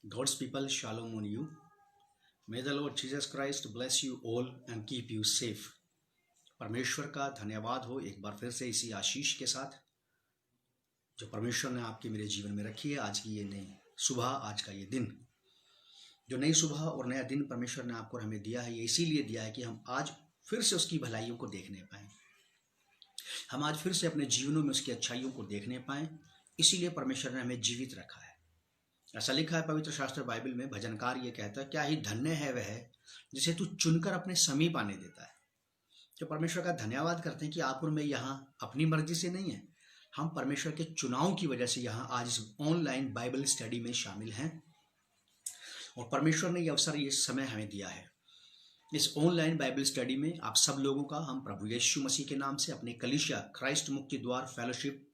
God's people, shalom on you. May the Lord Jesus Christ bless you all and keep you safe. परमेश्वर का धन्यवाद हो एक बार फिर से इसी आशीष के साथ जो परमेश्वर ने आपके मेरे जीवन में रखी है। आज की ये नई सुबह, आज का ये दिन, जो नई सुबह और नया दिन परमेश्वर ने आपको हमें दिया है, ये इसीलिए दिया है कि हम आज फिर से उसकी भलाइयों को देखने पाएं, हम आज फिर से अपने जीवनों में उसकी अच्छाइयों को देखने पाएं। इसीलिए परमेश्वर ने हमें जीवित रखा है। ऐसा लिखा है पवित्र शास्त्र बाइबल में, भजनकार ये कहता है, क्या ही धन्य है वह जिसे तू चुनकर अपने समीप आने देता है। जो परमेश्वर का धन्यवाद करते हैं कि आप और मैं यहाँ अपनी मर्जी से नहीं है, हम परमेश्वर के चुनाव की वजह से यहाँ आज इस ऑनलाइन बाइबल स्टडी में शामिल हैं और परमेश्वर ने ये अवसर, ये समय हमें दिया है। इस ऑनलाइन बाइबल स्टडी में आप सब लोगों का हम प्रभु यीशु मसीह के नाम से अपने कलीसिया क्राइस्ट मुक्ति द्वार फेलोशिप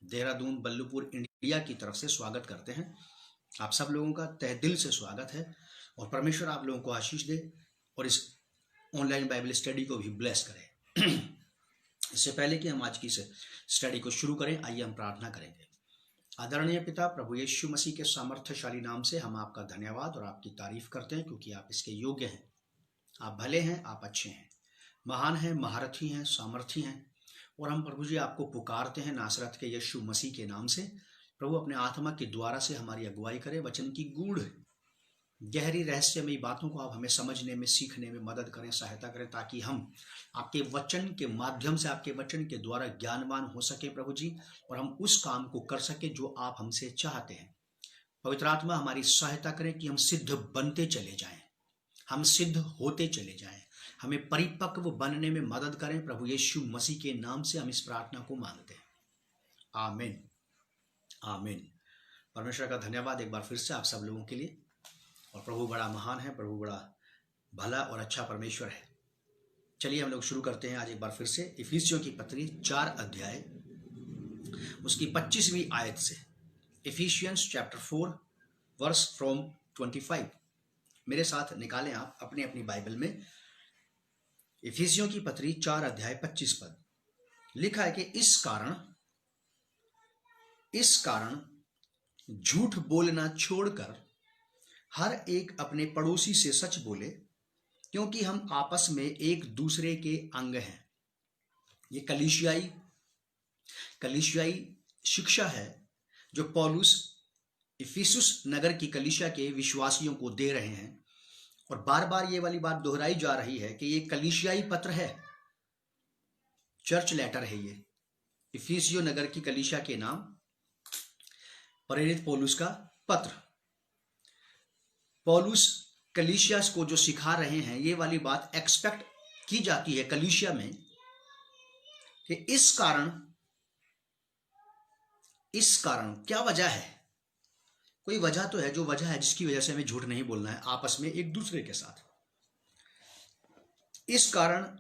देहरादून बल्लुपुर इंडिया की तरफ से स्वागत करते हैं। आप सब लोगों का तहे दिल से स्वागत है और परमेश्वर आप लोगों को आशीष दे और इस ऑनलाइन बाइबल स्टडी को भी ब्लेस करें। इससे पहले कि हम आज की इस स्टडी को शुरू करें, आइए हम प्रार्थना करेंगे। आदरणीय पिता, प्रभु यीशु मसीह के सामर्थ्यशाली नाम से हम आपका धन्यवाद और आपकी तारीफ करते हैं, क्योंकि आप इसके योग्य हैं। आप भले हैं, आप अच्छे हैं, महान हैं, महारथी हैं, सामर्थी हैं। और हम प्रभु जी आपको पुकारते हैं नासरत के यीशु मसीह के नाम से। प्रभु अपने आत्मा के द्वारा से हमारी अगुवाई करें, वचन की गूढ़ गहरी रहस्यमयी बातों को आप हमें समझने में, सीखने में मदद करें, सहायता करें, ताकि हम आपके वचन के माध्यम से, आपके वचन के द्वारा ज्ञानवान हो सके प्रभु जी, और हम उस काम को कर सके जो आप हमसे चाहते हैं। पवित्र आत्मा हमारी सहायता करें कि हम सिद्ध बनते चले जाएं, हम सिद्ध होते चले जाएं, हमें परिपक्व बनने में मदद करें। प्रभु यीशु मसीह के नाम से हम इस प्रार्थना को मांगते हैं, आमीन आमीन। परमेश्वर का धन्यवाद एक बार फिर से आप सब लोगों के लिए। और प्रभु बड़ा महान है, प्रभु बड़ा भला और अच्छा परमेश्वर है। चलिए हम लोग शुरू करते हैं आज एक बार फिर से इफिसियों की पत्री 4 अध्याय उसकी 25वीं आयत से। Ephesians chapter 4 verse from 25। मेरे साथ निकालें आप अपनी अपनी बाइबल में इफिसियों की पत्री 4 अध्याय 25 पद। लिखा है कि इस कारण झूठ बोलना छोड़कर हर एक अपने पड़ोसी से सच बोले, क्योंकि हम आपस में एक दूसरे के अंग हैं। ये कलीसियाई शिक्षा है जो पौलुस इफिसुस नगर की कलीसिया के विश्वासियों को दे रहे हैं। और बार बार ये वाली बात दोहराई जा रही है कि ये कलीसियाई पत्र है, चर्च लेटर है। ये इफिसियो नगर की कलीसिया के नाम प्रेरित पौलुस का पत्र। पौलुस कलीसिया को जो सिखा रहे हैं, ये वाली बात एक्सपेक्ट की जाती है कलीसिया में कि इस कारण क्या वजह है। कोई वजह तो है, जो वजह है जिसकी वजह से हमें झूठ नहीं बोलना है आपस में एक दूसरे के साथ। इस कारण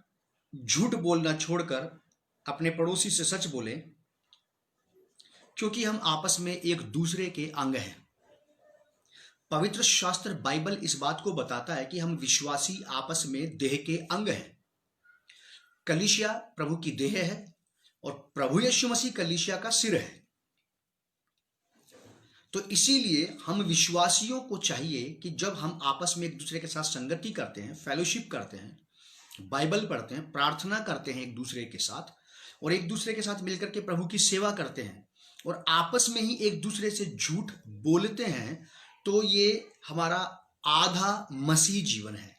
झूठ बोलना छोड़कर अपने पड़ोसी से सच बोले, क्योंकि हम आपस में एक दूसरे के अंग हैं। पवित्र शास्त्र बाइबल इस बात को बताता है कि हम विश्वासी आपस में देह के अंग हैं। कलीसिया प्रभु की देह है और प्रभु यीशु मसीह कलीसिया का सिर है। तो इसीलिए हम विश्वासियों को चाहिए कि जब हम आपस में एक दूसरे के साथ संगति करते हैं, फेलोशिप करते हैं, बाइबल पढ़ते हैं, प्रार्थना करते हैं एक दूसरे के साथ, और एक दूसरे के साथ मिलकर के प्रभु की सेवा करते हैं, और आपस में ही एक दूसरे से झूठ बोलते हैं, तो ये हमारा आधा मसीह जीवन है।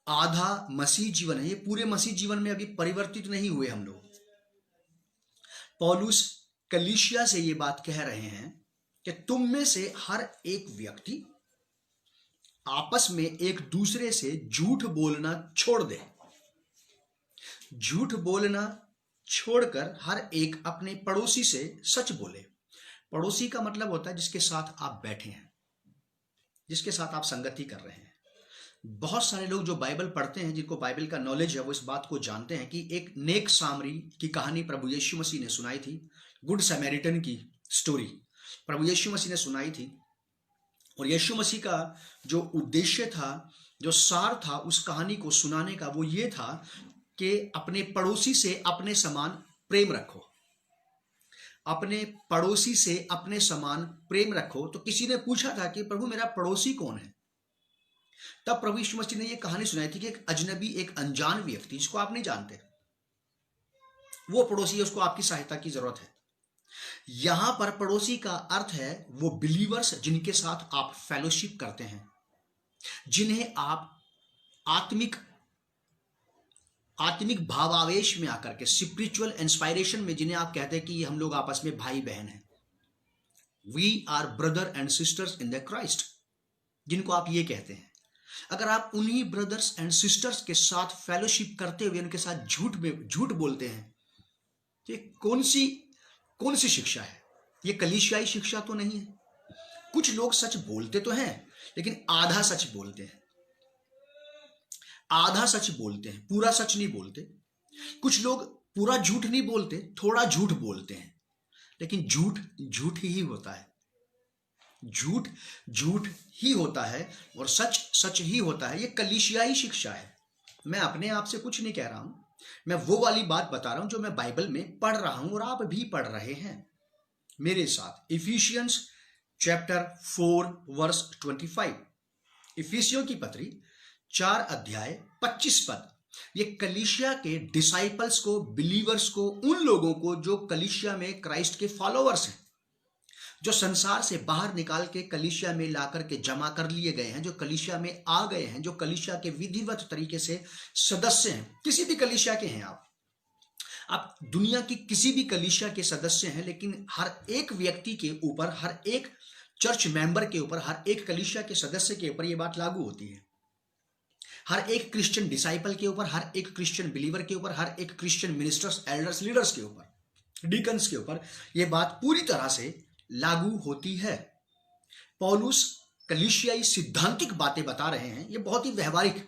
आधा मसीह जीवन है। ये पूरे मसीह जीवन में अभी परिवर्तित नहीं हुए हम लोग। पौलुस कलीसिया से ये बात कह रहे हैं कि तुम में से हर एक व्यक्ति आपस में एक दूसरे से झूठ बोलना छोड़ दे। झूठ बोलना छोड़कर हर एक अपने पड़ोसी से सच बोले। पड़ोसी का मतलब होता है जिसके साथ आप बैठे हैं, जिसके साथ आप संगति कर रहे हैं। बहुत सारे लोग जो बाइबल पढ़ते हैं, जिनको बाइबल का नॉलेज है, वो इस बात को जानते हैं कि एक नेक सामरी की कहानी प्रभु यीशु मसीह ने सुनाई थी। गुड समैरिटन की स्टोरी प्रभु यीशु मसीह ने सुनाई थी। और यीशु मसीह का जो उद्देश्य था, जो सार था उस कहानी को सुनाने का, वो ये था कि अपने पड़ोसी से अपने समान प्रेम रखो। अपने पड़ोसी से अपने समान प्रेम रखो। तो किसी ने पूछा था कि प्रभु मेरा पड़ोसी कौन है? तब प्रभु यीशु मसीह ने यह कहानी सुनाई थी कि एक अजनबी, एक अनजान व्यक्ति जिसको आप नहीं जानते, वो पड़ोसी है, उसको आपकी सहायता की जरूरत है। यहां पर पड़ोसी का अर्थ है वो बिलीवर्स जिनके साथ आप फेलोशिप करते हैं, जिन्हें आप आत्मिक भावावेश में आकर के, स्पिरिचुअल इंस्पायरेशन में, जिन्हें आप कहते हैं कि ये हम लोग आपस में भाई बहन हैं, we are brother and sisters in the Christ, जिनको आप ये कहते हैं। अगर आप उन्हीं ब्रदर्स एंड सिस्टर्स के साथ फेलोशिप करते हुए उनके साथ झूठ बोलते हैं, तो ये कौन सी शिक्षा है? ये कलीसियाई शिक्षा तो नहीं है। कुछ लोग सच बोलते तो हैं, लेकिन आधा सच बोलते हैं, पूरा सच नहीं बोलते। कुछ लोग पूरा झूठ नहीं बोलते, थोड़ा झूठ बोलते हैं, लेकिन झूठ ही होता है। झूठ ही होता है और सच ही होता है। ये कलीसियाई शिक्षा है। मैं अपने आप से कुछ नहीं कह रहा हूं, मैं वो वाली बात बता रहा हूं जो मैं बाइबल में पढ़ रहा हूं और आप भी पढ़ रहे हैं मेरे साथ। इफिशियंस चैप्टर 4 वर्स 25, इफिसियों की पत्री 4 अध्याय 25 पद। ये कलीसिया के डिसाइपल्स को, बिलीवर्स को, उन लोगों को जो कलीसिया में क्राइस्ट के फॉलोअर्स हैं, जो संसार से बाहर निकाल के कलीसिया में लाकर के जमा कर लिए गए हैं, जो कलीसिया में आ गए हैं, जो कलीसिया के विधिवत तरीके से सदस्य हैं। किसी भी कलीसिया के हैं आप दुनिया की किसी भी कलीसिया के सदस्य हैं, लेकिन हर एक व्यक्ति के ऊपर, हर एक चर्च मेंबर के ऊपर, हर एक कलीसिया के सदस्य के ऊपर यह बात लागू होती है। हर एक क्रिश्चियन डिसाइपल के ऊपर, हर एक क्रिश्चियन बिलीवर के ऊपर, हर एक क्रिश्चियन मिनिस्टर्स, एल्डर्स, लीडर्स के ऊपर, डीकन्स के ऊपर यह बात पूरी तरह से लागू होती है। पौलुस कलीसियाई सिद्धांतिक बातें बता रहे हैं। यह बहुत ही व्यवहारिक,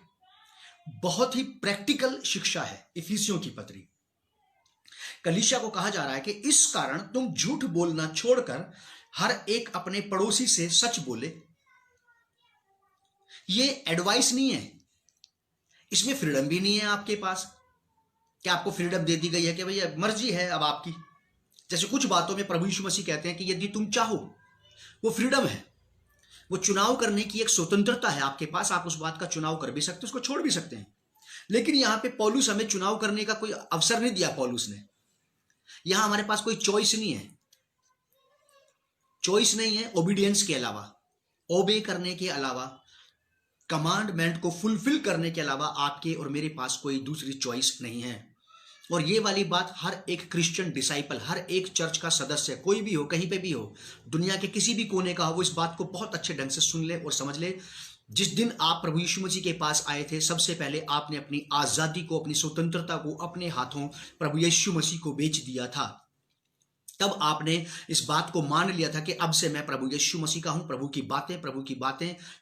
बहुत ही प्रैक्टिकल शिक्षा है। इफिसियों की पत्री, कलीसिया को कहा जा रहा है कि इस कारण तुम झूठ बोलना छोड़कर हर एक अपने पड़ोसी से सच बोले। ये एडवाइस नहीं है, इसमें फ्रीडम भी नहीं है आपके पास कि आपको फ्रीडम दे दी गई है कि भैया मर्जी है अब आपकी। जैसे कुछ बातों में प्रभु यीशु मसीह कहते हैं कि यदि तुम चाहो, वो फ्रीडम है, वो चुनाव करने की एक स्वतंत्रता है आपके पास। आप उस बात का चुनाव कर भी सकते हैं, उसको छोड़ भी सकते हैं। लेकिन यहां पे पौलुस हमें चुनाव करने का कोई अवसर नहीं दिया। पौलुस ने, यहां हमारे पास कोई चॉइस नहीं है। चॉइस नहीं है ओबीडियंस के अलावा, ओबे करने के अलावा, कमांडमेंट को फुलफिल करने के अलावा आपके और मेरे पास कोई दूसरी चॉइस नहीं है। और ये वाली बात हर एक क्रिश्चियन डिसाइपल, हर एक चर्च का सदस्य, कोई भी हो, कहीं पे भी हो, दुनिया के किसी भी कोने का हो, वो इस बात को बहुत अच्छे ढंग से सुन ले और समझ ले। जिस दिन आप प्रभु यीशु मसीह के पास आए थे, सबसे पहले आपने अपनी आजादी को, अपनी स्वतंत्रता को अपने हाथों प्रभु यीशु मसीह को बेच दिया था। तब आपने इस बात को मान लिया था कि अब से मैं प्रभु यीशु मसीह का हूं। प्रभु की बातें,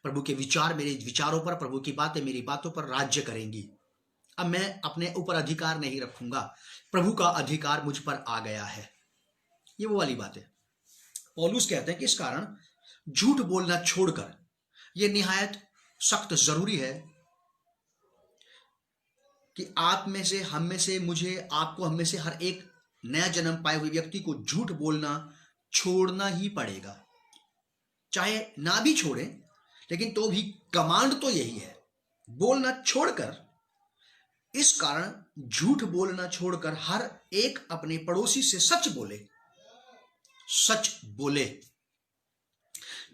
प्रभु के विचार मेरे विचारों पर, प्रभु की बातें मेरी बातों पर राज्य करेंगी। अब मैं अपने ऊपर अधिकार नहीं रखूंगा, प्रभु का अधिकार मुझ पर आ गया है। ये वो वाली बात है। पौलुस कहते हैं कि इस कारण झूठ बोलना छोड़कर, यह निहायत सख्त जरूरी है कि आप में से, हम में से, मुझे, आपको, हम में से हर एक नया जन्म पाए हुए व्यक्ति को झूठ बोलना छोड़ना ही पड़ेगा। चाहे ना भी छोड़े, लेकिन तो भी कमांड तो यही है, बोलना छोड़कर। इस कारण झूठ बोलना छोड़कर हर एक अपने पड़ोसी से सच बोले,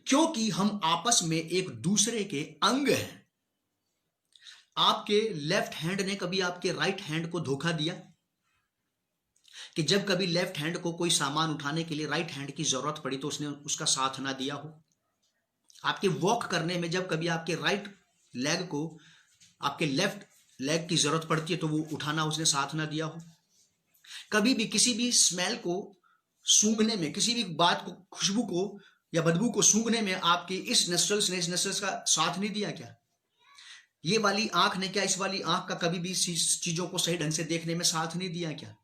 क्योंकि हम आपस में एक दूसरे के अंग हैं। आपके लेफ्ट हैंड ने कभी आपके राइट हैंड को धोखा दिया कि जब कभी लेफ्ट हैंड को कोई सामान उठाने के लिए राइट हैंड की जरूरत पड़ी तो उसने उसका साथ ना दिया हो? आपके वॉक करने में जब कभी आपके राइट लेग को आपके लेफ्ट लेग की जरूरत पड़ती है तो वो उठाना उसने साथ ना दिया हो? कभी भी किसी भी स्मेल को सूंघने में, किसी भी बात को, खुशबू को या बदबू को सूंघने में आपके इस नस्ट्रल्स ने, इस नस्ट्रल्स का साथ नहीं दिया क्या? ये वाली आंख ने क्या इस वाली आंख का कभी भी चीजों को सही ढंग से देखने में साथ नहीं दिया क्या?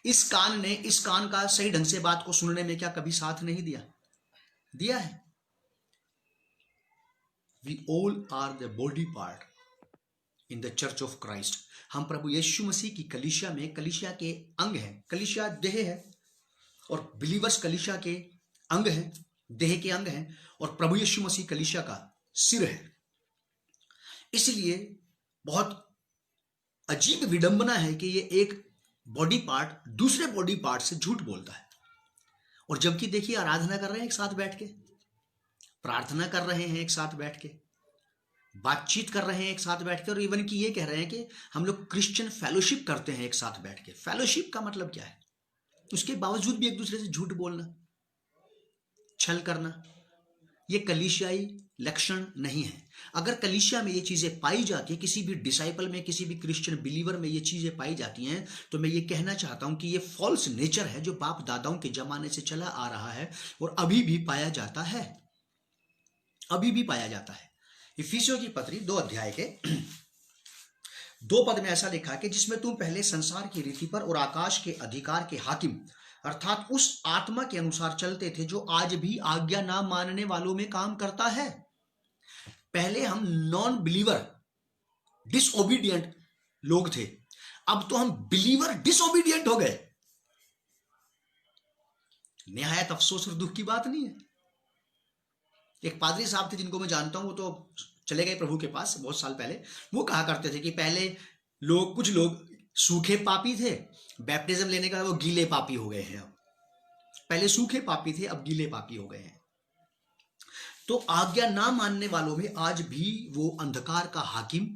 इस कान ने इस कान का सही ढंग से बात को सुनने में क्या कभी साथ नहीं दिया है? We all are the body part in the church of Christ. हम प्रभु यीशु मसीह की कलीसिया में, कलीसिया के अंग हैं। कलीसिया देह है और बिलीवर्स कलीसिया के अंग हैं, देह के अंग हैं, और प्रभु यीशु मसीह कलीसिया का सिर है। इसलिए बहुत अजीब विडंबना है कि ये एक बॉडी पार्ट दूसरे बॉडी पार्ट से झूठ बोलता है। और जबकि देखिए आराधना कर रहे हैं एक साथ बैठ के, प्रार्थना कर रहे हैं एक साथ बैठ के, बातचीत कर रहे हैं एक साथ बैठ के, और इवन कि ये कह रहे हैं कि हम लोग क्रिश्चियन फेलोशिप करते हैं एक साथ बैठ के। फेलोशिप का मतलब क्या है? उसके बावजूद भी एक दूसरे से झूठ बोलना, छल करना, ये कलीसियाई लक्षण नहीं है। अगर कलीसिया में ये चीजें पाई जाती है, किसी भी डिसाइपल में, किसी भी क्रिश्चियन बिलीवर में ये चीजें पाई जाती हैं, तो मैं ये कहना चाहता हूं कि ये फॉल्स नेचर है जो बाप दादाओं के जमाने से चला आ रहा है और अभी भी पाया जाता है, अभी भी पाया जाता है। इफिसियों की पत्री 2 अध्याय के 2 पद में ऐसा लिखा कि जिसमें तुम पहले संसार की रीति पर और आकाश के अधिकार के हाकिम अर्थात उस आत्मा के अनुसार चलते थे जो आज भी आज्ञा ना मानने वालों में काम करता है। पहले हम नॉन बिलीवर डिसओबीडियंट लोग थे, अब तो हम बिलीवर डिसओबीडियंट हो गए। निहायत अफसोस और दुख की बात नहीं है। एक पादरी साहब थे जिनको मैं जानता हूं, वो तो चले गए प्रभु के पास बहुत साल पहले। वो कहा करते थे कि पहले कुछ लोग सूखे पापी थे, बैप्टिज्म लेने का वो गीले पापी हो गए हैं। अब पहले सूखे पापी थे, अब गीले पापी हो गए हैं। तो आज्ञा ना मानने वालों में आज भी वो अंधकार का हाकिम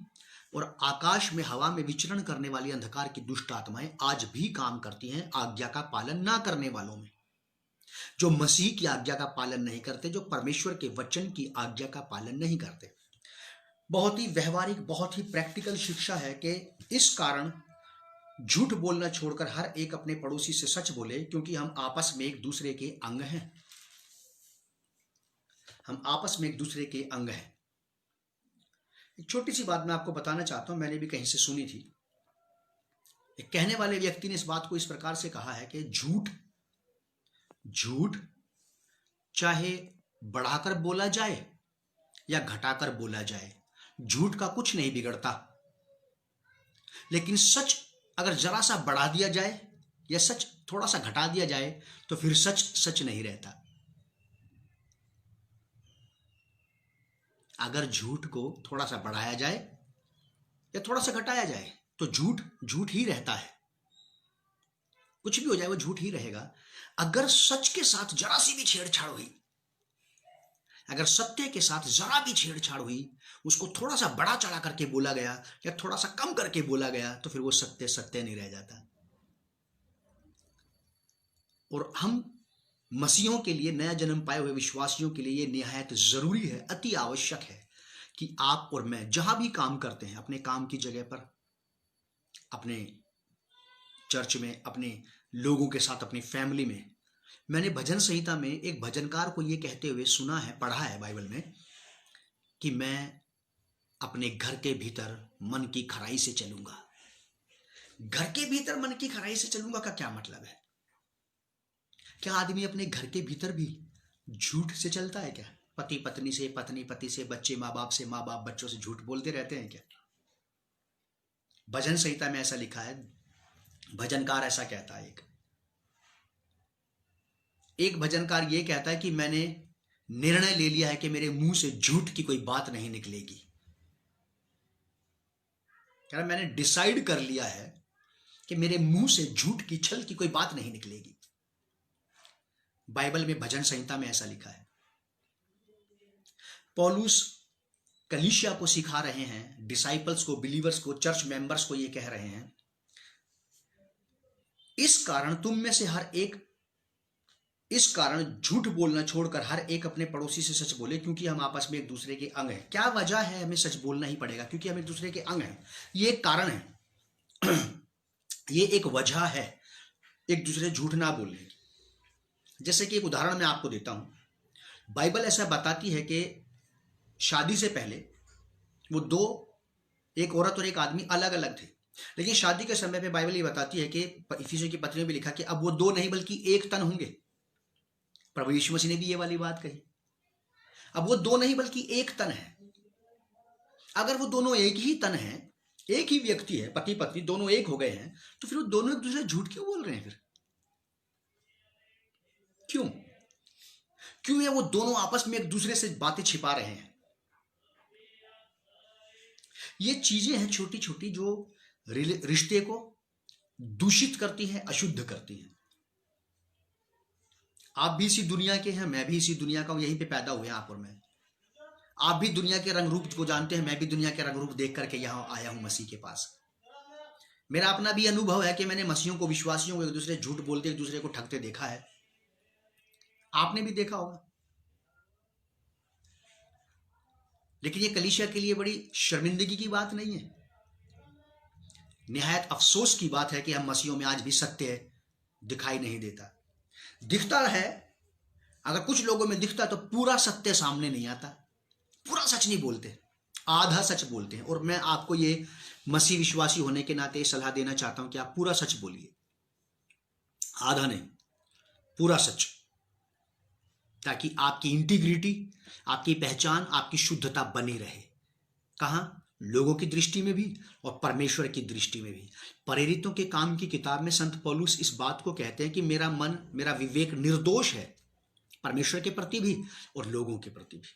और आकाश में हवा में विचरण करने वाली अंधकार की दुष्ट आत्माएं आज भी काम करती हैं, आज्ञा का पालन ना करने वालों में, जो मसीह की आज्ञा का पालन नहीं करते, जो परमेश्वर के वचन की आज्ञा का पालन नहीं करते। बहुत ही व्यवहारिक, बहुत ही प्रैक्टिकल शिक्षा है कि इस कारण झूठ बोलना छोड़कर हर एक अपने पड़ोसी से सच बोले, क्योंकि हम आपस में एक दूसरे के अंग हैं। हम आपस में एक दूसरे के अंग हैं। एक छोटी सी बात मैं आपको बताना चाहता हूं, मैंने भी कहीं से सुनी थी। एक कहने वाले व्यक्ति ने इस बात को इस प्रकार से कहा है कि झूठ चाहे बढ़ाकर बोला जाए या घटाकर बोला जाए, झूठ का कुछ नहीं बिगड़ता, लेकिन सच अगर जरा सा बढ़ा दिया जाए या सच थोड़ा सा घटा दिया जाए तो फिर सच सच नहीं रहता। अगर झूठ को थोड़ा सा बढ़ाया जाए या थोड़ा सा घटाया जाए तो झूठ झूठ ही रहता है। कुछ भी हो जाए वो झूठ ही रहेगा। अगर सच के साथ जरा सी भी छेड़छाड़ हुई, अगर सत्य के साथ जरा भी छेड़छाड़ हुई, उसको थोड़ा सा बड़ा चढ़ा करके बोला गया या थोड़ा सा कम करके बोला गया, तो फिर वो सत्य सत्य नहीं रह जाता। और हम मसीहों के लिए, नया जन्म पाए हुए विश्वासियों के लिए ये निहायत जरूरी है, अति आवश्यक है कि आप और मैं जहां भी काम करते हैं, अपने काम की जगह पर, अपने चर्च में, अपने लोगों के साथ, अपनी फैमिली में। मैंने भजन संहिता में एक भजनकार को ये कहते हुए सुना है, पढ़ा है बाइबल में, कि मैं अपने घर के भीतर मन की खराई से चलूंगा। घर के भीतर मन की खराई से चलूंगा का क्या मतलब है? क्या आदमी अपने घर के भीतर भी झूठ से चलता है क्या? पति पत्नी से, पत्नी पति से, बच्चे माँ बाप से, माँ बाप बच्चों से झूठ बोलते रहते हैं क्या? भजन संहिता में ऐसा लिखा है। भजनकार ऐसा कहता है, एक भजनकार ये कहता है कि मैंने निर्णय ले लिया है कि मेरे मुंह से झूठ की कोई बात नहीं निकलेगी। कह रहा मैंने डिसाइड कर लिया है कि मेरे मुंह से झूठ की, छल की कोई बात नहीं निकलेगी। बाइबल में, भजन संहिता में ऐसा लिखा है। पौलुस कलीसिया को सिखा रहे हैं, डिसाइपल्स को, बिलीवर्स को, चर्च मेंबर्स को ये कह रहे हैं, इस कारण तुम में से हर एक, इस कारण झूठ बोलना छोड़कर हर एक अपने पड़ोसी से सच बोले, क्योंकि हम आपस में एक दूसरे के अंग हैं। क्या वजह है हमें सच बोलना ही पड़ेगा? क्योंकि हम एक दूसरे के अंग हैं। ये एक कारण है, ये एक वजह है एक दूसरे झूठ ना बोलने की। जैसे कि एक उदाहरण मैं आपको देता हूं। बाइबल ऐसा बताती है कि शादी से पहले वो दो, एक औरत और एक आदमी अलग अलग थे, लेकिन शादी के समय पे बाइबल ये बताती है कि इफिसियों की पत्री में भी लिखा कि अब वो दो नहीं बल्कि एक तन होंगे। प्रभु यीशु मसीह ने भी ये वाली बात कही, अब वो दो नहीं बल्कि एक तन है। अगर वो दोनों एक ही तन है, एक ही व्यक्ति है, पति पत्नी दोनों एक हो गए हैं, तो फिर वो दोनों एक दूसरे झूठ क्यों बोल रहे हैं? फिर क्यों? क्यों ये वो दोनों आपस में एक दूसरे से बातें छिपा रहे हैं? ये चीजें हैं छोटी छोटी जो रिश्ते को दूषित करती हैं, अशुद्ध करती हैं। आप भी इसी दुनिया के हैं, मैं भी इसी दुनिया का हूं, यहीं पे पैदा हुए आप और मैं। आप भी दुनिया के रंग रूप को जानते हैं, मैं भी दुनिया के रंग रूप देख करके यहां आया हूं मसीह के पास। मेरा अपना भी अनुभव है कि मैंने मसीहों को, विश्वासियों को एक दूसरे झूठ बोलते, एक दूसरे को ठगते देखा है। आपने भी देखा होगा। लेकिन ये कलीसिया के लिए बड़ी शर्मिंदगी की बात नहीं है, निहायत अफसोस की बात है कि हम मसीहों में आज भी सत्य दिखाई नहीं देता। दिखता है, अगर कुछ लोगों में दिखता तो पूरा सत्य सामने नहीं आता, पूरा सच नहीं बोलते, आधा सच बोलते हैं। और मैं आपको ये मसीह विश्वासी होने के नाते सलाह देना चाहता हूं कि आप पूरा सच बोलिए, आधा नहीं, पूरा सच, ताकि आपकी इंटीग्रिटी, आपकी पहचान, आपकी शुद्धता बनी रहे। कहां? लोगों की दृष्टि में भी और परमेश्वर की दृष्टि में भी। प्रेरितों के काम की किताब में संत पौलुस इस बात को कहते हैं कि मेरा मन, मेरा विवेक निर्दोष है, परमेश्वर के प्रति भी और लोगों के प्रति भी।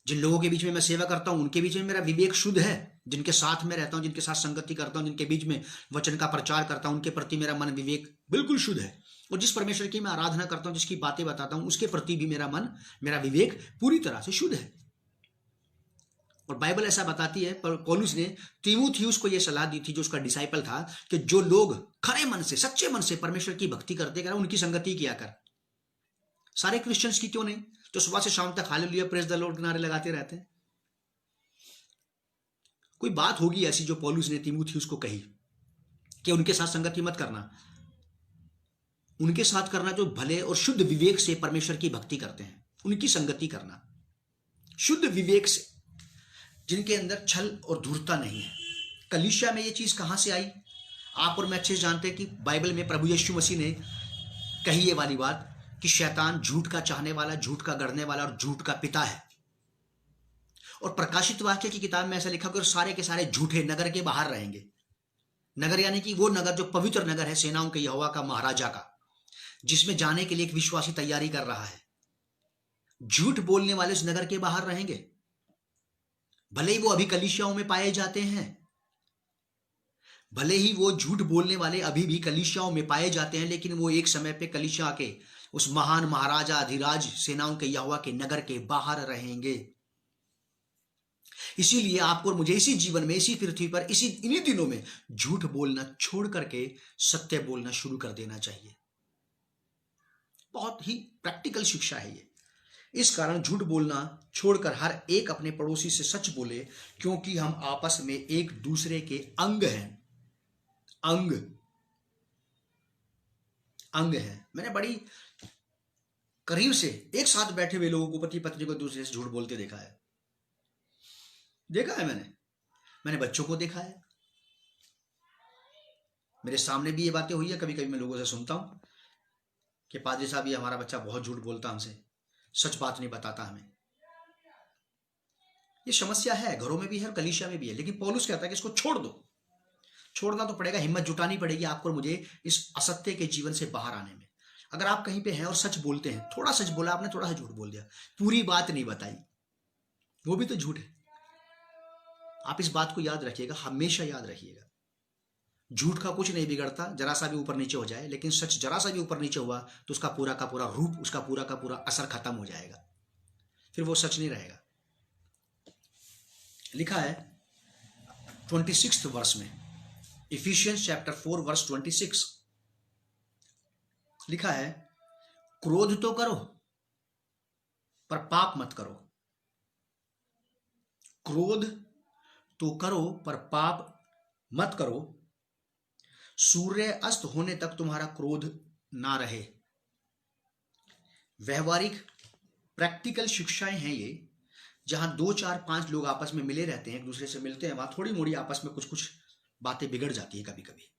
जिन लोगों के बीच में मैं सेवा करता हूं उनके बीच में मेरा विवेक शुद्ध है, जिनके साथ में रहता हूं, जिनके साथ संगति करता हूं, जिनके बीच में वचन का प्रचार करता हूं, उनके प्रति मेरा मन, विवेक बिल्कुल शुद्ध है। और जिस परमेश्वर की मैं आराधना करता हूं, जिसकी बातें बताता हूं, उसके प्रति भी मेरा मन, मेरा विवेक पूरी तरह से शुद्ध है। और बाइबल ऐसा बताती है, पौलुस ने तीमुथियुस को यह सलाह दी थी, जो उसका डिसाइपल था, कि जो लोग खरे मन से, सच्चे मन से परमेश्वर की भक्ति करते कर, उनकी संगति किया कर। सारे क्रिश्चियंस की क्यों नहीं, जो सुबह से शाम तक हालेलुया प्रेज द लॉर्ड के नारे लगाते रहते हैं। कोई बात होगी ऐसी जो पौलुस ने तीमुथियुस को कही कि उनके साथ संगति मत करना, उनके साथ करना जो भले और शुद्ध विवेक से परमेश्वर की भक्ति करते हैं, उनकी संगति करना शुद्ध विवेक से, जिनके अंदर छल और धूर्तता नहीं है। कलीसिया में ये चीज कहां से आई? आप और मैं अच्छे से जानते हैं कि बाइबल में प्रभु यीशु मसीह ने कही ये वाली बात कि शैतान झूठ का चाहने वाला, झूठ का गढ़ने वाला और झूठ का पिता है। और प्रकाशित वाक्य की किताब में ऐसा लिखा कि सारे के सारे झूठे नगर के बाहर रहेंगे। नगर यानी कि वो नगर जो पवित्र नगर है, सेनाओं के यहोवा का, महाराजा का, जिसमें जाने के लिए एक विश्वासी तैयारी कर रहा है। झूठ बोलने वाले उस नगर के बाहर रहेंगे। भले ही वो अभी कलीसियाओं में पाए जाते हैं, भले ही वो झूठ बोलने वाले अभी भी कलीसियाओं में पाए जाते हैं, लेकिन वो एक समय पे कलीसिया के उस महान महाराजा, अधिराज, सेनाओं के यहोवा के नगर के बाहर रहेंगे। इसीलिए आपको और मुझे इसी जीवन में, इसी पृथ्वी पर, इन्हीं दिनों में झूठ बोलना छोड़ करके सत्य बोलना शुरू कर देना चाहिए। बहुत ही प्रैक्टिकल शिक्षा है ये। इस कारण झूठ बोलना छोड़कर हर एक अपने पड़ोसी से सच बोले, क्योंकि हम आपस में एक दूसरे के अंग हैं। अंग है। मैंने बड़ी करीब से एक साथ बैठे हुए लोगों को, पति पत्नी को दूसरे से झूठ बोलते देखा है मैंने बच्चों को देखा है। मेरे सामने भी ये बातें हुई है। कभी कभी मैं लोगों से सुनता हूं कि पादरी साहब, ये हमारा बच्चा बहुत झूठ बोलता, हमसे सच बात नहीं बताता हमें। ये समस्या है, घरों में भी है, कलीसिया में भी है। लेकिन पौलुस कहता है कि इसको छोड़ दो। छोड़ना तो पड़ेगा, हिम्मत जुटानी पड़ेगी आपको और मुझे इस असत्य के जीवन से बाहर आने में। अगर आप कहीं पे हैं और सच बोलते हैं, थोड़ा सच बोला आपने, थोड़ा सा झूठ बोल दिया, पूरी बात नहीं बताई, वो भी तो झूठ है। आप इस बात को याद रखिएगा, हमेशा याद रखिएगा। झूठ का कुछ नहीं बिगड़ता, जरा सा भी ऊपर नीचे हो जाए, लेकिन सच जरा सा भी ऊपर नीचे हुआ तो उसका पूरा का पूरा रूप, उसका पूरा का पूरा असर खत्म हो जाएगा, फिर वो सच नहीं रहेगा। लिखा है 26 वर्ष में, इफिशियंस चैप्टर 4 वर्स 26, लिखा है, क्रोध तो करो पर पाप मत करो। क्रोध तो करो पर पाप मत करो। सूर्य अस्त होने तक तुम्हारा क्रोध ना रहे। व्यवहारिक प्रैक्टिकल शिक्षाएं हैं ये, जहां 2, 4, 5 लोग आपस में मिले रहते हैं, एक दूसरे से मिलते हैं, वहां थोड़ी मोड़ी आपस में कुछ कुछ बातें बिगड़ जाती है कभी कभी।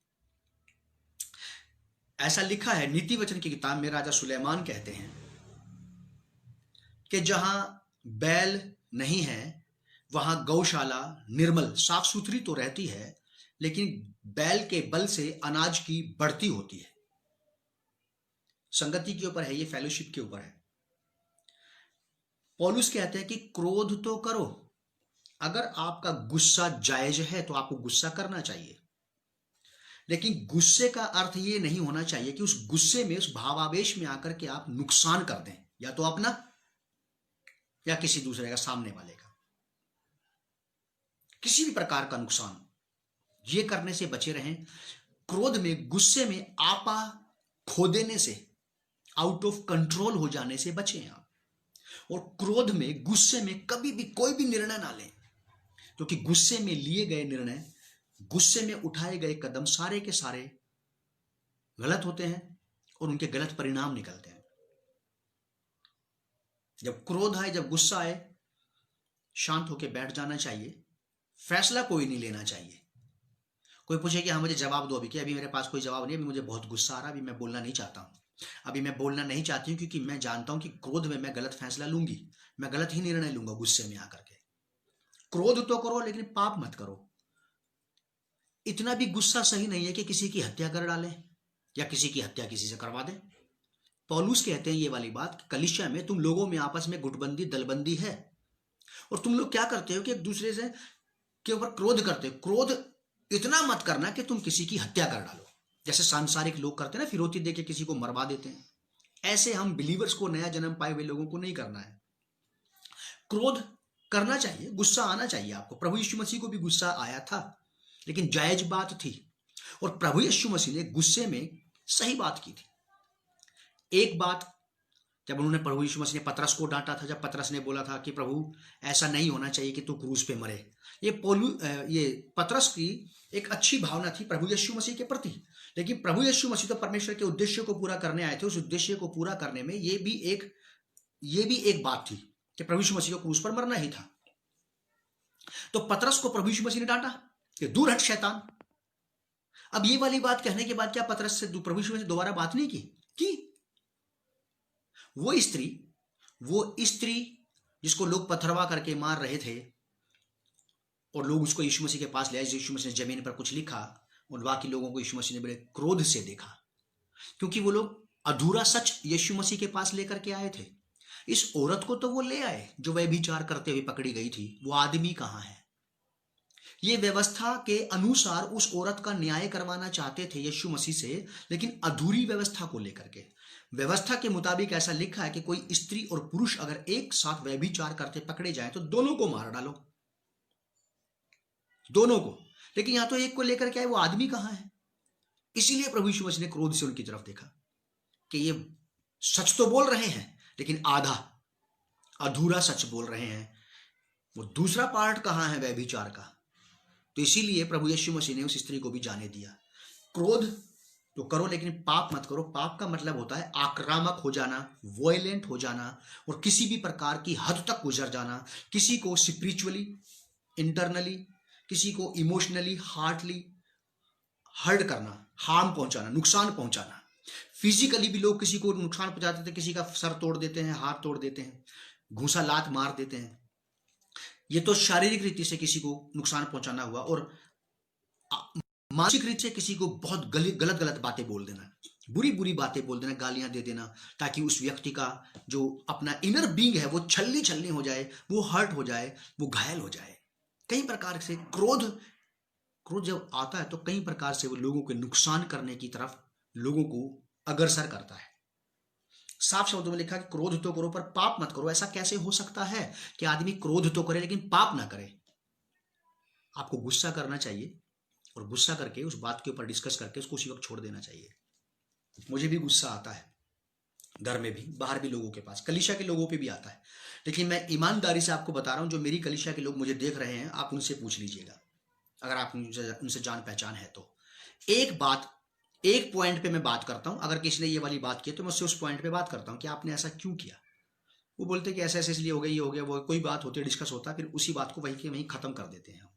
ऐसा लिखा है नीति वचन की किताब में, राजा सुलेमान कहते हैं कि जहां बैल नहीं है वहां गौशाला निर्मल, साफ सुथरी तो रहती है, लेकिन बैल के बल से अनाज की बढ़ती होती है। संगति के ऊपर है, ये फेलोशिप के ऊपर है। पौलुस कहते हैं कि क्रोध तो करो, अगर आपका गुस्सा जायज है तो आपको गुस्सा करना चाहिए, लेकिन गुस्से का अर्थ ये नहीं होना चाहिए कि उस गुस्से में, उस भावावेश में आकर के आप नुकसान कर दें, या तो अपना या किसी दूसरे का, सामने वाले का, किसी भी प्रकार का नुकसान, ये करने से बचे रहें। क्रोध में, गुस्से में आपा खो देने से, आउट ऑफ कंट्रोल हो जाने से बचें आप। और क्रोध में, गुस्से में कभी भी कोई भी निर्णय ना लें, क्योंकि गुस्से में लिए गए निर्णय, गुस्से में उठाए गए कदम सारे के सारे गलत होते हैं और उनके गलत परिणाम निकलते हैं। जब क्रोध आए, जब गुस्सा आए, शांत होकर बैठ जाना चाहिए, फैसला कोई नहीं लेना चाहिए। कोई पूछे कि हाँ मुझे जवाब दो, अभी कि अभी मेरे पास कोई जवाब नहीं, अभी मुझे बहुत गुस्सा आ रहा है, अभी मैं बोलना नहीं चाहता हूं, अभी मैं बोलना नहीं चाहती हूं, क्योंकि मैं जानता हूं कि क्रोध में मैं गलत फैसला लूंगी, मैं गलत ही निर्णय लूंगा गुस्से में आकर के। क्रोध तो करो लेकिन पाप मत करो। इतना भी गुस्सा सही नहीं है कि किसी की हत्या कर डालें या किसी की हत्या किसी से करवा दें। पौलुस कहते हैं ये वाली बात, कलीसिया में तुम लोगों में आपस में गुटबंदी, दलबंदी है, और तुम लोग क्या करते हो कि एक दूसरे से के ऊपर क्रोध करते हो। क्रोध इतना मत करना कि तुम किसी की हत्या कर डालो, जैसे सांसारिक लोग करते हैं ना, फिरौती देके किसी को मरवा देते हैं। ऐसे हम बिलीवर्स को, नया जन्म पाए हुए लोगों को नहीं करना है। क्रोध करना चाहिए, गुस्सा आना चाहिए आपको। प्रभु यीशु मसीह को भी गुस्सा आया था, लेकिन जायज बात थी, और प्रभु यीशु मसीह ने गुस्से में सही बात की थी। एक बात, जब उन्होंने, प्रभु यीशु मसीह ने पतरस को डांटा था, जब पतरस ने बोला था कि प्रभु ऐसा नहीं होना चाहिए कि तू क्रूस पे मरे। ये पतरस की एक अच्छी भावना थी प्रभु यीशु मसीह के प्रति, लेकिन प्रभु यीशु मसीह तो परमेश्वर के उद्देश्य को पूरा करने आए थे। उस उद्देश्य को पूरा करने में ये भी एक बात थी कि प्रभु यीशु मसीह को क्रूस पर मरना ही था। तो पतरस को प्रभु यीशु मसीह ने डांटा कि दूर हट शैतान। अब ये वाली बात कहने के बाद क्या पतरस से प्रभु यीशु मसीह दोबारा बात नहीं की? वो स्त्री जिसको लोग पथरवा करके मार रहे थे, और लोग उसको यीशु मसीह के पास ले आए, यीशु मसीह ने जमीन पर कुछ लिखा, और बाकी लोगों को यीशु मसीह ने बड़े क्रोध से देखा, क्योंकि वो लोग अधूरा सच यीशु मसीह के पास लेकर के आए थे। इस औरत को तो वो ले आए जो व्यभिचार करते हुए पकड़ी गई थी, वो आदमी कहां है? ये व्यवस्था के अनुसार उस औरत का न्याय करवाना चाहते थे यीशु मसीह से, लेकिन अधूरी व्यवस्था को लेकर के। व्यवस्था के मुताबिक ऐसा लिखा है कि कोई स्त्री और पुरुष अगर एक साथ व्यभिचार करते पकड़े जाए तो दोनों को मार डालो, दोनों को। लेकिन यहां तो एक को लेकर के आए, वो आदमी कहां है? इसीलिए प्रभु यीशु मसीह ने क्रोध से उनकी तरफ देखा कि ये सच तो बोल रहे हैं, लेकिन अधूरा सच बोल रहे हैं। वो दूसरा पार्ट कहां है व्यभिचार का? तो इसीलिए प्रभु यीशु मसीह ने उस स्त्री को भी जाने दिया। क्रोध तो करो लेकिन पाप मत करो। पाप का मतलब होता है आक्रामक हो जाना, वॉयलेंट हो जाना, और किसी भी प्रकार की हद तक गुजर जाना। किसी को स्पिरिचुअली, इंटरनली, किसी को इमोशनली, हार्टली हर्ट करना, हार्म पहुंचाना, नुकसान पहुंचाना। फिजिकली भी लोग किसी को नुकसान पहुंचाते थे, किसी का सर तोड़ देते हैं, हाथ तोड़ देते हैं, घूसा लात मार देते हैं। ये तो शारीरिक रीति से किसी को नुकसान पहुंचाना हुआ, और मानसिक रीति से किसी को बहुत गलत बातें बोल देना, बुरी बुरी बातें बोल देना, गालियां दे देना, ताकि उस व्यक्ति का जो अपना इनर बीइंग है वो छलनी हो जाए, वो हर्ट हो जाए, वो घायल हो जाए। कई प्रकार से क्रोध जब आता है तो कई प्रकार से वो लोगों के नुकसान करने की तरफ लोगों को अग्रसर करता है। साफ शब्दों में लिखा कि क्रोध तो करो पर पाप मत करो। ऐसा कैसे हो सकता है कि आदमी क्रोध तो करे लेकिन पाप ना करे? आपको गुस्सा करना चाहिए, और गुस्सा करके उस बात के ऊपर डिस्कस करके उसको उसी वक्त छोड़ देना चाहिए। मुझे भी गुस्सा आता है, घर में भी, बाहर भी, लोगों के पास, कलीसिया के लोगों पे भी आता है। लेकिन मैं ईमानदारी से आपको बता रहा हूं, जो मेरी कलीसिया के लोग मुझे देख रहे हैं, आप उनसे पूछ लीजिएगा, अगर आप उनसे जान पहचान है तो। एक पॉइंट पे मैं बात करता हूं। अगर किसी ने ये वाली बात की तो मैं उससे उस पॉइंट पे बात करता हूं कि आपने ऐसा क्यों किया। वो बोलते कि ऐसा ऐसे इसलिए हो गया, ये हो गया, वो कोई बात होती है, डिस्कस होता है, फिर उसी बात को वहीं के वहीं खत्म कर देते हैं।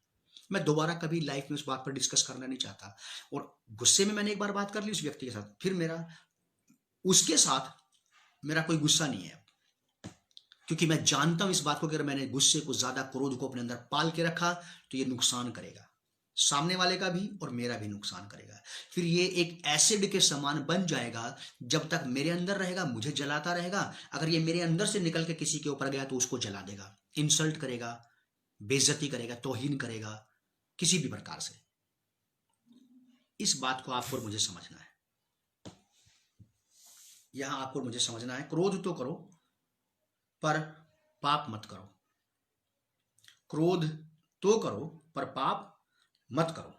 मैं दोबारा कभी लाइफ में उस बात पर डिस्कस करना नहीं चाहता। और गुस्से में मैंने एक बार बात कर ली उस व्यक्ति के साथ, फिर उसके साथ मेरा कोई गुस्सा नहीं है, क्योंकि मैं जानता हूं इस बात को कि अगर मैंने गुस्से को, ज्यादा क्रोध को अपने अंदर पाल के रखा तो ये नुकसान करेगा। सामने वाले का भी और मेरा भी नुकसान करेगा। फिर ये एक एसिड के समान बन जाएगा, जब तक मेरे अंदर रहेगा मुझे जलाता रहेगा। अगर ये मेरे अंदर से निकल के किसी के ऊपर गया तो उसको जला देगा, इंसल्ट करेगा, बेइज्जती करेगा, तौहीन करेगा, किसी भी प्रकार से। इस बात को आपको और मुझे समझना है। यहां आपको और मुझे समझना है, क्रोध तो करो पर पाप मत करो। क्रोध तो करो पर पाप मत करो।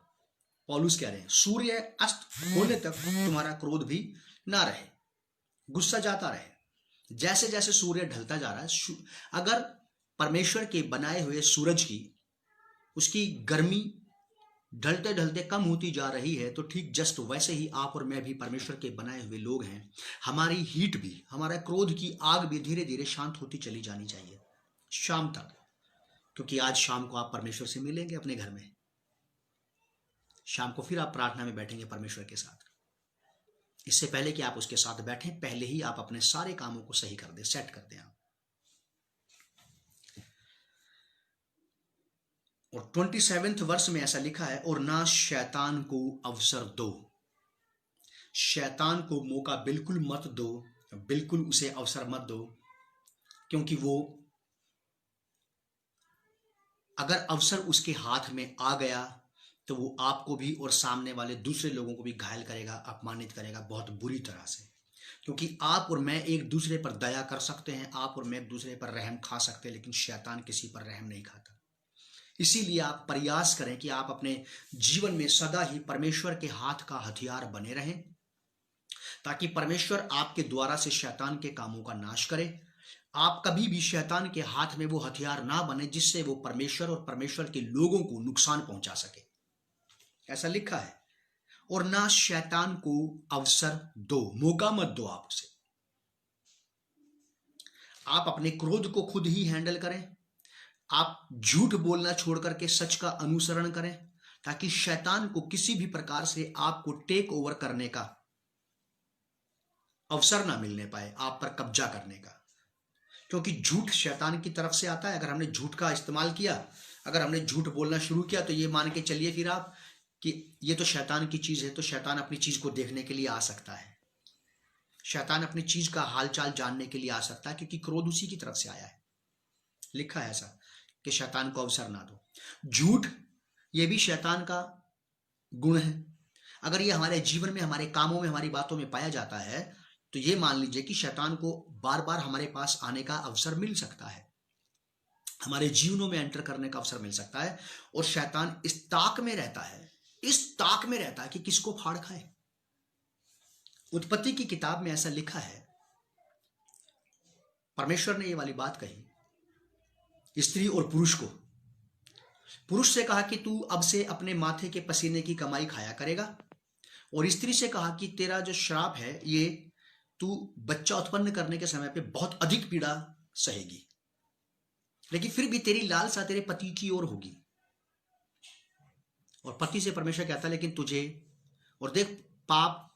पौलुस कह रहे हैं सूर्य अस्त होने तक तुम्हारा क्रोध भी ना रहे, गुस्सा जाता रहे। जैसे जैसे सूर्य ढलता जा रहा है, अगर परमेश्वर के बनाए हुए सूरज की उसकी गर्मी ढलते ढलते कम होती जा रही है, तो ठीक जस्ट वैसे ही आप और मैं भी परमेश्वर के बनाए हुए लोग हैं। हमारी हीट भी, हमारा क्रोध की आग भी धीरे धीरे शांत होती चली जानी चाहिए शाम तक, क्योंकि आज शाम को आप परमेश्वर से मिलेंगे अपने घर में। शाम को फिर आप प्रार्थना में बैठेंगे परमेश्वर के साथ। इससे पहले कि आप उसके साथ बैठें, पहले ही आप अपने सारे कामों को सही कर दें, सेट कर दें आप। और 27वें वर्ष में ऐसा लिखा है, और ना शैतान को अवसर दो। शैतान को मौका बिल्कुल मत दो, बिल्कुल उसे अवसर मत दो, क्योंकि वो अगर अवसर उसके हाथ में आ गया तो वो आपको भी और सामने वाले दूसरे लोगों को भी घायल करेगा, अपमानित करेगा बहुत बुरी तरह से। क्योंकि आप और मैं एक दूसरे पर दया कर सकते हैं, आप और मैं एक दूसरे पर रहम खा सकते हैं, लेकिन शैतान किसी पर रहम नहीं खाता। इसीलिए आप प्रयास करें कि आप अपने जीवन में सदा ही परमेश्वर के हाथ का हथियार बने रहें, ताकि परमेश्वर आपके द्वारा से शैतान के कामों का नाश करे। आप कभी भी शैतान के हाथ में वो हथियार ना बने जिससे वो परमेश्वर और परमेश्वर के लोगों को नुकसान पहुंचा सके। ऐसा लिखा है, और ना शैतान को अवसर दो, मौका मत दो आप उसे। आप अपने क्रोध को खुद ही हैंडल करें। आप झूठ बोलना छोड़ करके सच का अनुसरण करें, ताकि शैतान को किसी भी प्रकार से आपको टेक ओवर करने का अवसर ना मिलने पाए, आप पर कब्जा करने का। क्योंकि झूठ शैतान की तरफ से आता है। अगर हमने झूठ का इस्तेमाल किया, अगर हमने झूठ बोलना शुरू किया, तो ये मान के चलिए फिर आप कि ये तो शैतान की चीज है, तो शैतान अपनी चीज को देखने के लिए आ सकता है, शैतान अपनी चीज का हालचाल जानने के लिए आ सकता है, क्योंकि क्रोध उसी की तरफ से आया है। लिखा है ऐसा कि शैतान को अवसर ना दो। झूठ ये भी शैतान का गुण है। अगर ये हमारे जीवन में, हमारे कामों में, हमारी बातों में पाया जाता है, तो ये मान लीजिए कि शैतान को बार बार हमारे पास आने का अवसर मिल सकता है, हमारे जीवनों में एंटर करने का अवसर मिल सकता है। और शैतान इस ताक में रहता है, इस ताक में रहता है कि किसको फाड़ खाए। उत्पत्ति की किताब में ऐसा लिखा है, परमेश्वर ने ये वाली बात कही स्त्री और पुरुष को। पुरुष से कहा कि तू अब से अपने माथे के पसीने की कमाई खाया करेगा, और स्त्री से कहा कि तेरा जो श्राप है, ये तू बच्चा उत्पन्न करने के समय पे बहुत अधिक पीड़ा सहेगी, लेकिन फिर भी तेरी लालसा तेरे पति की ओर होगी। और पति से परमेश्वर कहता है, लेकिन तुझे, और देख पाप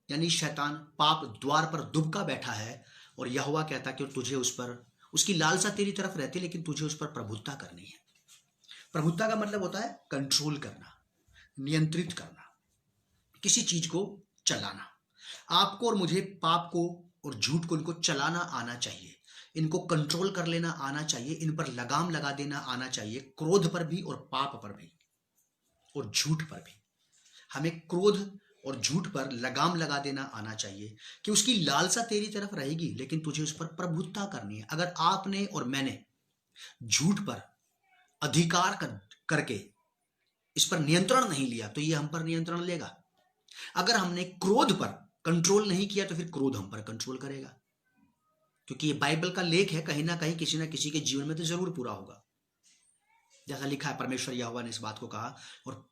यानी शैतान पाप द्वार पर दुबका बैठा है, और यहोवा कहता है कि तुझे उस पर, उसकी लालसा तेरी तरफ रहती है, लेकिन तुझे उस पर प्रभुत्ता करनी है। प्रभुत्ता का मतलब होता है कंट्रोल करना, नियंत्रित करना, किसी चीज को चलाना। आपको और मुझे पाप को और झूठ को, इनको चलाना आना चाहिए, इनको कंट्रोल कर लेना आना चाहिए, इन पर लगाम लगा देना आना चाहिए। क्रोध पर भी और पाप पर भी और झूठ पर भी हमें क्रोध और झूठ पर लगाम लगा देना आना चाहिए, कि उसकी लालसा तेरी तरफ रहेगी, लेकिन तुझे उस पर प्रभुत्ता करनी है। अगर आपने और मैंने झूठ पर अधिकार करके इस पर नियंत्रण नहीं लिया, तो ये हम पर नियंत्रण लेगा। अगर हमने क्रोध पर कंट्रोल नहीं किया, तो फिर क्रोध हम पर कंट्रोल करेगा। क्योंकि ये बाइबल का लेख है, कहीं ना कहीं किसी ना किसी के जीवन में तो जरूर पूरा होगा। जैसा लिखा है, परमेश्वर यहोवा ने इस बात को कहा, और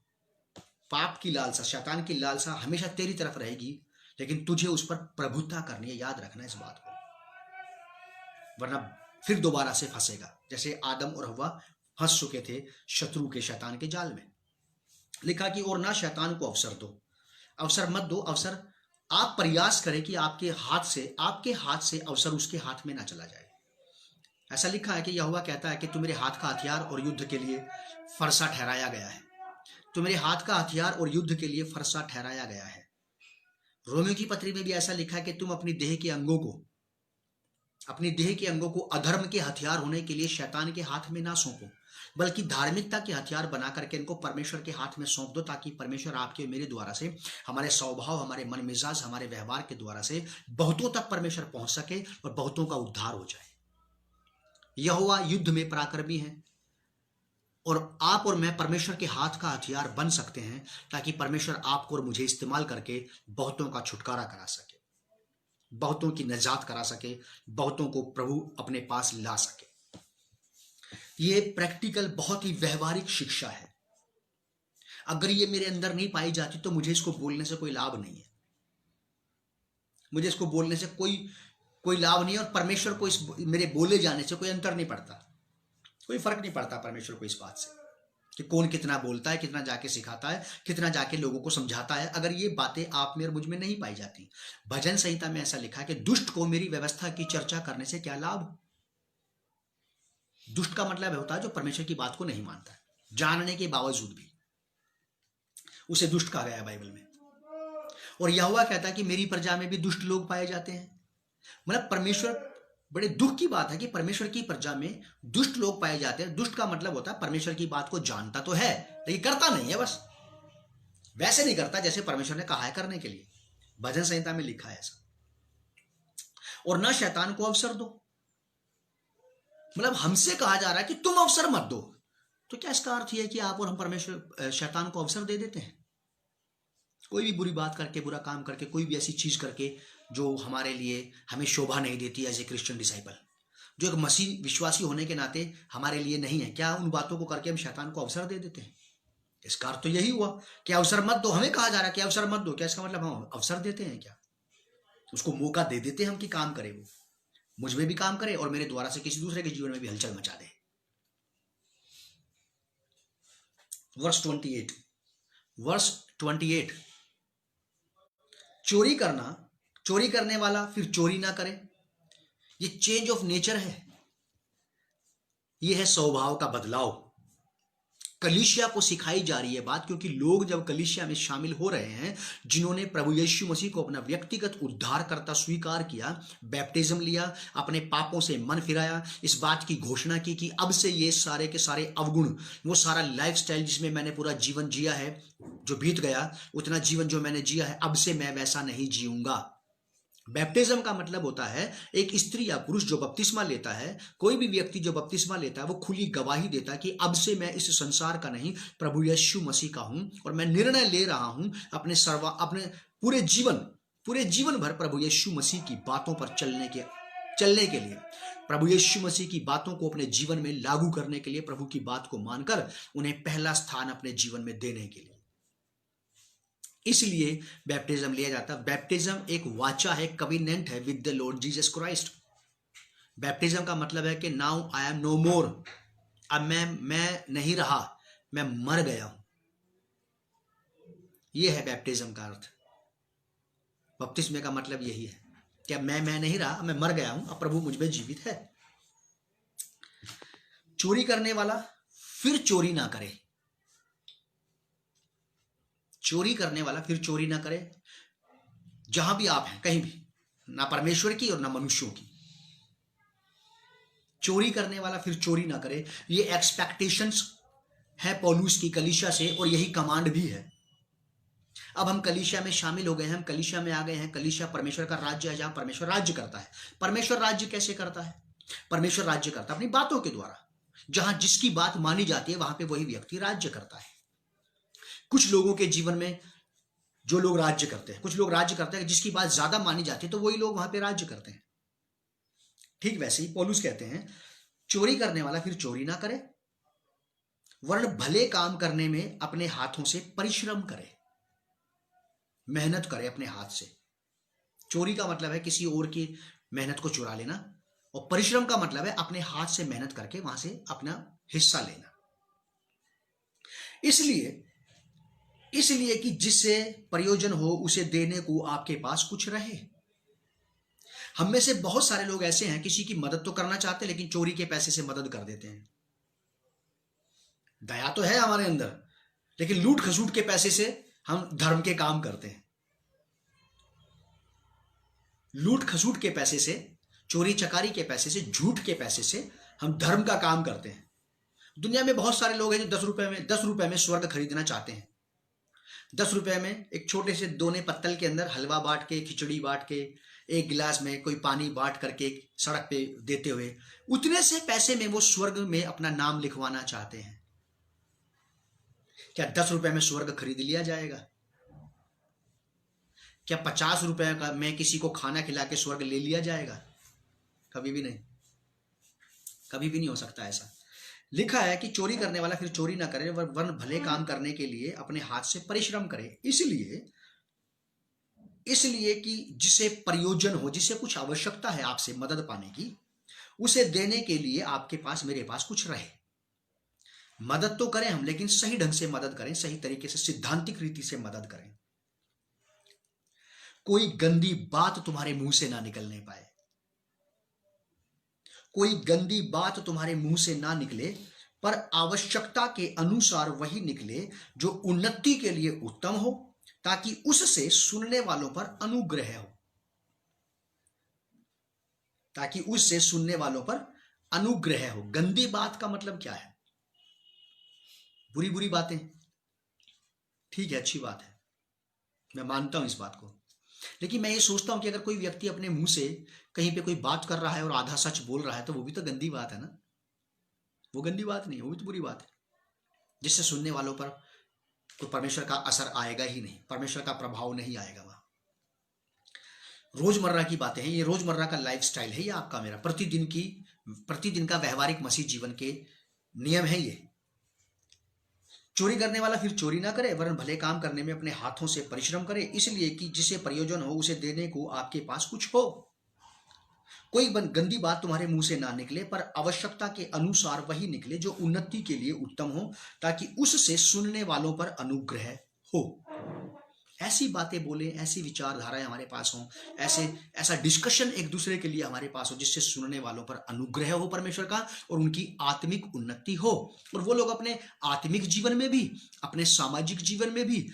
पाप की लालसा, शैतान की लालसा हमेशा तेरी तरफ रहेगी, लेकिन तुझे उस पर प्रभुत्ता करनी है। याद रखना इस बात को, वरना फिर दोबारा से फंसेगा, जैसे आदम और हव्वा फंस चुके थे शत्रु के, शैतान के जाल में। लिखा कि और ना शैतान को अवसर दो, अवसर मत दो। अवसर आप प्रयास करें कि आपके हाथ से अवसर उसके हाथ में ना चला जाए। ऐसा लिखा है कि यहोवा कहता है कि तू मेरे हाथ का हथियार और युद्ध के लिए फरसा ठहराया गया है। तो मेरे हाथ का हथियार और युद्ध के लिए फरसा ठहराया गया है। रोमियो की पत्री में भी ऐसा लिखा है कि तुम अपनी देह के अंगों को अधर्म के हथियार होने के लिए शैतान के हाथ में ना सौंपो, बल्कि धार्मिकता के हथियार बना करके इनको परमेश्वर के हाथ में सौंप दो, ताकि परमेश्वर आपके मेरे द्वारा से, हमारे स्वभाव, हमारे मन मिजाज, हमारे व्यवहार के द्वारा से बहुतों तक परमेश्वर पहुंच सके और बहुतों का उद्धार हो जाए। यहोवा युद्ध में पराक्रमी है और आप और मैं परमेश्वर के हाथ का हथियार बन सकते हैं, ताकि परमेश्वर आपको और मुझे इस्तेमाल करके बहुतों का छुटकारा करा सके, बहुतों की निजात करा सके, बहुतों को प्रभु अपने पास ला सके। ये प्रैक्टिकल, बहुत ही व्यवहारिक शिक्षा है। अगर ये मेरे अंदर नहीं पाई जाती तो मुझे इसको बोलने से कोई लाभ नहीं है, मुझे इसको बोलने से कोई लाभ नहीं है, और परमेश्वर को इस मेरे बोले जाने से कोई अंतर नहीं पड़ता, कोई फर्क नहीं पड़ता परमेश्वर को इस बात से कि कौन कितना बोलता है, कितना जाके सिखाता है, कितना जाके लोगों को समझाता है। अगर ये बातें आप में और मुझ में नहीं पाई जाती, भजन संहिता में ऐसा लिखा है कि दुष्ट को मेरी व्यवस्था की चर्चा करने से क्या लाभ। दुष्ट का मतलब होता है जो परमेश्वर की बात को नहीं मानता, जानने के बावजूद भी, उसे दुष्ट कहा गया है बाइबल में। और यहोवा कहता है कि मेरी प्रजा में भी दुष्ट लोग पाए जाते हैं। मतलब परमेश्वर, बड़े दुख की बात है कि परमेश्वर की प्रजा में दुष्ट लोग पाए जाते हैं। दुष्ट का मतलब होता है परमेश्वर की बात को जानता तो है लेकिन करता नहीं है, बस वैसे नहीं करता जैसे परमेश्वर ने कहा है करने के लिए। भजन संहिता में लिखा है ऐसा। और ना शैतान को अवसर दो, मतलब हमसे कहा जा रहा है कि तुम अवसर मत दो। तो क्या इसका अर्थ यह है कि आप और हम परमेश्वर शैतान को अवसर दे देते हैं? कोई भी बुरी बात करके, बुरा काम करके, कोई भी ऐसी चीज करके जो हमारे लिए, हमें शोभा नहीं देती एज ए क्रिश्चियन डिसाइपल, जो एक मसीह विश्वासी होने के नाते हमारे लिए नहीं है, क्या उन बातों को करके हम शैतान को अवसर दे देते हैं? इसका अर्थ तो यही हुआ कि अवसर मत दो। हमें कहा जा रहा है कि अवसर मत दो, क्या इसका मतलब हम अवसर देते हैं? क्या उसको मौका दे देते हैं हम कि काम करे, वो मुझ में भी काम करे और मेरे द्वारा से किसी दूसरे के जीवन में भी हलचल मचा दे। वर्स 28, चोरी करने वाला फिर चोरी ना करे। ये चेंज ऑफ नेचर है, ये है स्वभाव का बदलाव। कलीसिया को सिखाई जा रही है बात, क्योंकि लोग जब कलीसिया में शामिल हो रहे हैं, जिन्होंने प्रभु यीशु मसीह को अपना व्यक्तिगत उद्धारकर्ता स्वीकार किया, बैप्टिज्म लिया, अपने पापों से मन फिराया, इस बात की घोषणा की कि अब से ये सारे के सारे अवगुण, वो सारा लाइफस्टाइल जिसमें मैंने पूरा जीवन जिया है, जो बीत गया, उतना जीवन जो मैंने जिया है, अब से मैं वैसा नहीं जीऊंगा। बैप्टिज्म का मतलब होता है एक स्त्री या पुरुष जो बपतिस्मा लेता है, कोई भी व्यक्ति जो बपतिस्मा लेता है, वो खुली गवाही देता है कि अब से मैं इस संसार का नहीं, प्रभु यीशु मसीह का हूं, और मैं निर्णय ले रहा हूं अपने पूरे जीवन भर प्रभु यीशु मसीह की बातों पर चलने के लिए, प्रभु यीशु मसीह की बातों को अपने जीवन में लागू करने के लिए, प्रभु की बात को मानकर उन्हें पहला स्थान अपने जीवन में देने के लिए। इसलिए बैप्टिज्म लिया जाता है। बैप्टिज्म एक वाचा है, कविनेंट है with the Lord Jesus Christ. Baptism का मतलब है कि नाउ आई एम नो मोर, अब मैं नहीं रहा, मैं मर गया हूं। यह है बैप्टिज्म का अर्थ। बपतिस्मे का मतलब यही है कि अब मैं नहीं रहा, मैं मर गया हूं, अब प्रभु मुझ में जीवित है। चोरी करने वाला फिर चोरी ना करे। चोरी करने वाला फिर चोरी ना करे। जहां भी आप हैं, कहीं भी, ना परमेश्वर की और ना मनुष्यों की। चोरी करने वाला फिर चोरी ना करे, ये एक्सपेक्टेशंस है पौलुस की कलीसिया से, और यही कमांड भी है। अब हम कलीसिया में शामिल हो गए हैं, हम कलीसिया में आ गए हैं। कलीसिया परमेश्वर का राज्य है, जहां परमेश्वर राज्य करता है। परमेश्वर राज्य कैसे करता है? परमेश्वर राज्य करता है अपनी बातों के द्वारा। जहां जिसकी बात मानी जाती है, वहां पे वही व्यक्ति राज्य करता है। कुछ लोगों के जीवन में जो लोग राज्य करते हैं, कुछ लोग राज्य करते हैं, जिसकी बात ज्यादा मानी जाती है तो वही लोग वहां पे राज्य करते हैं। ठीक वैसे ही पौलुस कहते हैं, चोरी करने वाला फिर चोरी ना करे, वरन भले काम करने में अपने हाथों से परिश्रम करे, मेहनत करे अपने हाथ से। चोरी का मतलब है किसी और की मेहनत को चुरा लेना, और परिश्रम का मतलब है अपने हाथ से मेहनत करके वहां से अपना हिस्सा लेना। इसलिए कि जिससे प्रयोजन हो उसे देने को आपके पास कुछ रहे। हम में से बहुत सारे लोग ऐसे हैं, किसी की मदद तो करना चाहते हैं लेकिन चोरी के पैसे से मदद कर देते हैं। दया तो है हमारे अंदर, लेकिन लूट खसूट के पैसे से हम धर्म के काम करते हैं। लूट खसूट के पैसे से, चोरी चकारी के पैसे से, झूठ के पैसे से हम धर्म का काम करते हैं। दुनिया में बहुत सारे लोग हैं जो 10 रुपए में स्वर्ग खरीदना चाहते हैं। 10 रुपए में एक छोटे से दोने पत्तल के अंदर हलवा बांट के, खिचड़ी बांट के, एक गिलास में कोई पानी बांट करके सड़क पे देते हुए, उतने से पैसे में वो स्वर्ग में अपना नाम लिखवाना चाहते हैं। क्या 10 रुपए में स्वर्ग खरीद लिया जाएगा? क्या 50 रुपए का में किसी को खाना खिला के स्वर्ग ले लिया जाएगा? कभी भी नहीं, कभी भी नहीं हो सकता ऐसा। लिखा है कि चोरी करने वाला फिर चोरी ना करे, वरन भले काम करने के लिए अपने हाथ से परिश्रम करे। इसलिए कि जिसे प्रयोजन हो, जिसे कुछ आवश्यकता है आपसे मदद पाने की, उसे देने के लिए आपके पास, मेरे पास कुछ रहे। मदद तो करें हम, लेकिन सही ढंग से मदद करें, सही तरीके से, सिद्धांतिक रीति से मदद करें। कोई गंदी बात तुम्हारे मुंह से ना निकलने पाए, कोई गंदी बात तुम्हारे मुंह से ना निकले, पर आवश्यकता के अनुसार वही निकले जो उन्नति के लिए उत्तम हो, ताकि उससे सुनने वालों पर अनुग्रह हो, ताकि उससे सुनने वालों पर अनुग्रह हो। गंदी बात का मतलब क्या है? बुरी बुरी बातें। ठीक है, अच्छी बात है, मैं मानता हूं इस बात को। लेकिन मैं ये सोचता हूं कि अगर कोई व्यक्ति अपने मुंह से कहीं पे कोई बात कर रहा है और आधा सच बोल रहा है, तो वो भी तो गंदी बात है ना। वो गंदी बात नहीं है, वो भी तो बुरी बात है, जिससे सुनने वालों पर तो परमेश्वर का असर आएगा ही नहीं, परमेश्वर का प्रभाव नहीं आएगा वहां। रोजमर्रा की बातें हैं, ये रोजमर्रा का लाइफस्टाइल है, ये आपका मेरा प्रतिदिन का व्यवहारिक मसीह जीवन के नियम है ये। चोरी करने वाला फिर चोरी ना करे, वरन भले काम करने में अपने हाथों से परिश्रम करे, इसलिए कि जिसे प्रयोजन हो उसे देने को आपके पास कुछ हो। कोई गंदी बात तुम्हारे मुंह से ना निकले, पर आवश्यकता के अनुसार वही निकले जो उन्नति के लिए उत्तम हो, ताकि उससे सुनने वालों पर अनुग्रह हो। ऐसी बातें बोले, ऐसी विचारधाराएं हमारे पास हों, ऐसा डिस्कशन एक दूसरे के लिए हमारे पास हो, जिससे सुनने वालों पर अनुग्रह हो परमेश्वर का, और उनकी आत्मिक उन्नति हो, और वो लोग अपने आत्मिक जीवन में भी, अपने सामाजिक जीवन में भी,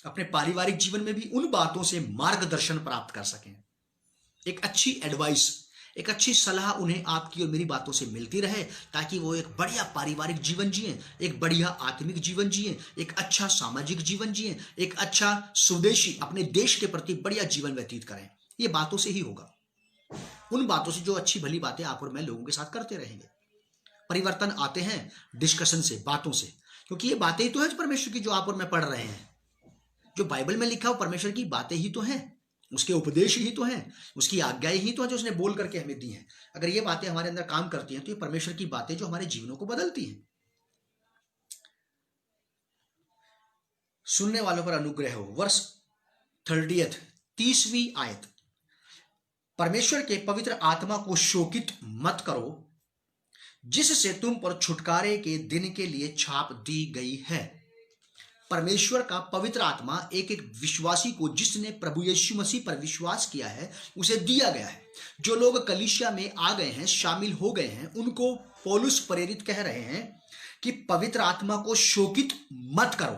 अपने पारिवारिक जीवन में भी उन बातों से मार्गदर्शन प्राप्त कर सकें। एक अच्छी एडवाइस, एक अच्छी सलाह उन्हें आपकी और मेरी बातों से मिलती रहे, ताकि वो एक बढ़िया पारिवारिक जीवन जिए, एक बढ़िया आत्मिक जीवन जिए, एक अच्छा सामाजिक जीवन जिए, एक अच्छा स्वदेशी, अपने देश के प्रति बढ़िया जीवन व्यतीत करें। ये बातों से ही होगा, उन बातों से जो अच्छी भली बातें आप और मैं लोगों के साथ करते रहेंगे। परिवर्तन आते हैं डिस्कशन से, बातों से, क्योंकि ये बातें ही तो है परमेश्वर की, जो आप और मैं पढ़ रहे हैं। जो बाइबल में लिखा हो परमेश्वर की बातें ही तो हैं, उसके उपदेश ही तो हैं, उसकी आज्ञाएं ही तो हैं जो उसने बोल करके हमें दी हैं। अगर ये बातें हमारे अंदर काम करती हैं, तो ये परमेश्वर की बातें जो हमारे जीवनों को बदलती हैं। सुनने वालों पर अनुग्रह हो। वर्ष 30वीं आयत, परमेश्वर के पवित्र आत्मा को शोकित मत करो, जिससे तुम पर छुटकारे के दिन के लिए छाप दी गई है। परमेश्वर का पवित्र आत्मा एक एक विश्वासी को, जिसने प्रभु यीशु मसीह पर विश्वास किया है, उसे दिया गया है। जो लोग कलीसिया में आ गए हैं, शामिल हो गए हैं, उनको पौलुस प्रेरित कह रहे हैं कि पवित्र आत्मा को शोकित मत करो।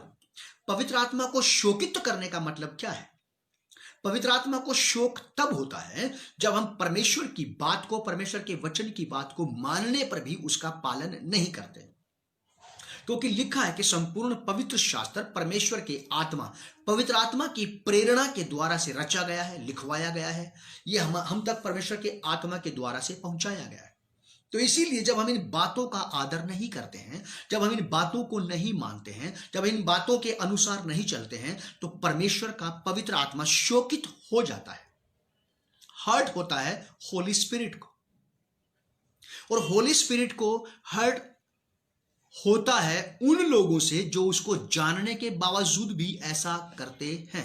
पवित्र आत्मा को शोकित करने का मतलब क्या है? पवित्र आत्मा को शोक तब होता है जब हम परमेश्वर की बात को, परमेश्वर के वचन की बात को मानने पर भी उसका पालन नहीं करते। क्योंकि लिखा है कि संपूर्ण पवित्र शास्त्र परमेश्वर के आत्मा, पवित्र आत्मा की प्रेरणा के द्वारा से रचा गया है, लिखवाया गया है। ये हम तक परमेश्वर के आत्मा के द्वारा से पहुंचाया गया है। तो इसीलिए जब हम इन बातों का आदर नहीं करते हैं, जब हम इन बातों को नहीं मानते हैं, जब इन बातों के अनुसार नहीं चलते हैं, तो परमेश्वर का पवित्र आत्मा शोकित हो जाता है, हर्ट होता है होली स्पिरिट को। और होली स्पिरिट को हर्ट होता है उन लोगों से जो उसको जानने के बावजूद भी ऐसा करते हैं।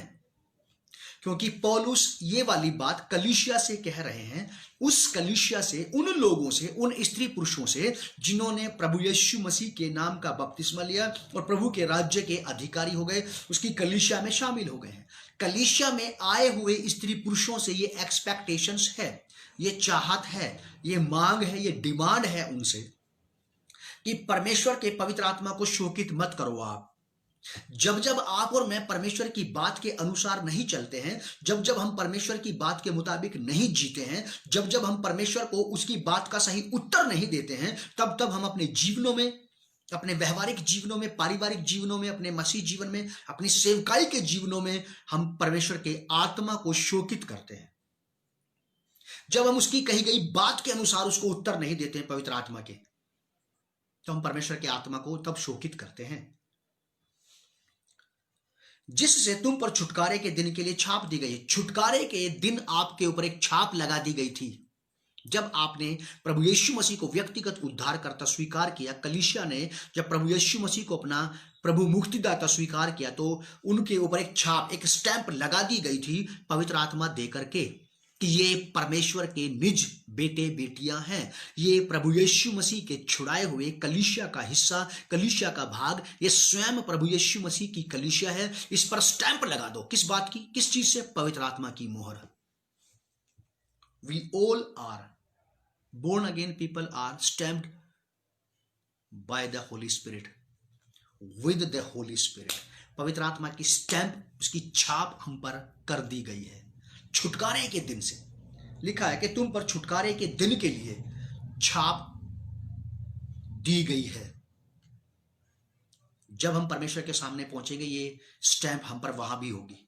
क्योंकि पौलुस ये वाली बात कलीसिया से कह रहे हैं, उस कलीसिया से, उन लोगों से, उन स्त्री पुरुषों से जिन्होंने प्रभु यीशु मसीह के नाम का बपतिस्मा लिया और प्रभु के राज्य के अधिकारी हो गए, उसकी कलीसिया में शामिल हो गए हैं। कलीसिया में आए हुए स्त्री पुरुषों से ये एक्सपेक्टेशंस है, ये चाहत है, ये मांग है, ये डिमांड है उनसे कि परमेश्वर के पवित्र आत्मा को शोकित मत करो आप। जब जब आप और मैं परमेश्वर की बात के अनुसार नहीं चलते हैं, जब जब हम परमेश्वर की बात के मुताबिक नहीं जीते हैं, जब जब हम परमेश्वर को उसकी बात का सही उत्तर नहीं देते हैं, तब तब हम अपने जीवनों में, अपने व्यवहारिक जीवनों में, पारिवारिक जीवनों में, अपने मसीह जीवन में, अपनी सेवकाई के जीवनों में हम परमेश्वर के आत्मा को शोकित करते हैं। जब हम उसकी कही गई बात के अनुसार उसको उत्तर नहीं देते हैं पवित्र आत्मा के, तो हम परमेश्वर के आत्मा को तब शोकित करते हैं। जिससे तुम पर छुटकारे के दिन के लिए छाप दी गई है। छुटकारे के दिन आपके ऊपर एक छाप लगा दी गई थी जब आपने प्रभु यीशु मसीह को व्यक्तिगत उद्धारकर्ता स्वीकार किया। कलीसिया ने जब प्रभु यीशु मसीह को अपना प्रभु मुक्तिदाता स्वीकार किया तो उनके ऊपर एक छाप, एक स्टैंप लगा दी गई थी पवित्र आत्मा देकर के कि ये परमेश्वर के निज बेटे बेटियां हैं, ये प्रभु यीशु मसीह के छुड़ाए हुए कलीसिया का हिस्सा, कलीसिया का भाग, ये स्वयं प्रभु यीशु मसीह की कलीसिया है। इस पर स्टैंप लगा दो। किस बात की? किस चीज से? पवित्र आत्मा की मोहर। We all are born again people are stamped by the Holy Spirit, with the Holy Spirit। पवित्र आत्मा की स्टैंप, उसकी छाप हम पर कर दी गई है छुटकारे के दिन से। लिखा है कि तुम पर छुटकारे के दिन के लिए छाप दी गई है। जब हम परमेश्वर के सामने पहुंचेंगे, ये स्टैंप हम पर वहां भी होगी।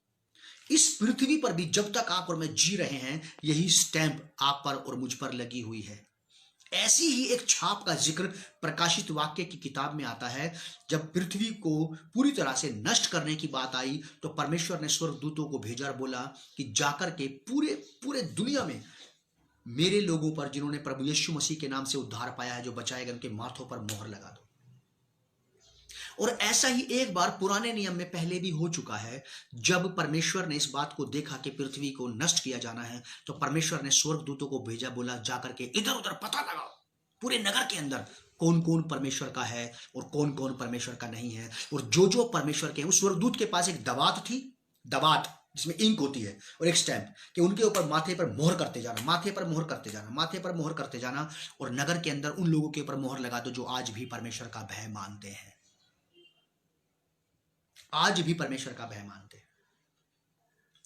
इस पृथ्वी पर भी जब तक आप और मैं जी रहे हैं, यही स्टैंप आप पर और मुझ पर लगी हुई है। ऐसी ही एक छाप का जिक्र प्रकाशित वाक्य की किताब में आता है। जब पृथ्वी को पूरी तरह से नष्ट करने की बात आई तो परमेश्वर ने स्वर्गदूतों को भेजा और बोला कि जाकर के पूरे पूरे दुनिया में मेरे लोगों पर, जिन्होंने प्रभु यीशु मसीह के नाम से उद्धार पाया है, जो बचाए गए, उनके माथों पर मोहर लगा दो। और ऐसा ही एक बार पुराने नियम में पहले भी हो चुका है। जब परमेश्वर ने इस बात को देखा कि पृथ्वी को नष्ट किया जाना है तो परमेश्वर ने स्वर्गदूतों को भेजा, बोला जाकर के इधर उधर पता लगाओ पूरे नगर के अंदर कौन कौन परमेश्वर का है और कौन कौन परमेश्वर का नहीं है। और जो जो परमेश्वर के हैं, उस स्वर्गदूत के पास एक दवात थी, दवात जिसमें इंक होती है, और एक स्टैंप कि उनके ऊपर माथे पर मोहर करते जाना, माथे पर मोहर करते जाना, माथे पर मोहर करते जाना। और नगर के अंदर उन लोगों के ऊपर मोहर लगा दो जो आज भी परमेश्वर का भय मानते हैं, आज भी परमेश्वर का भय मानते हैं।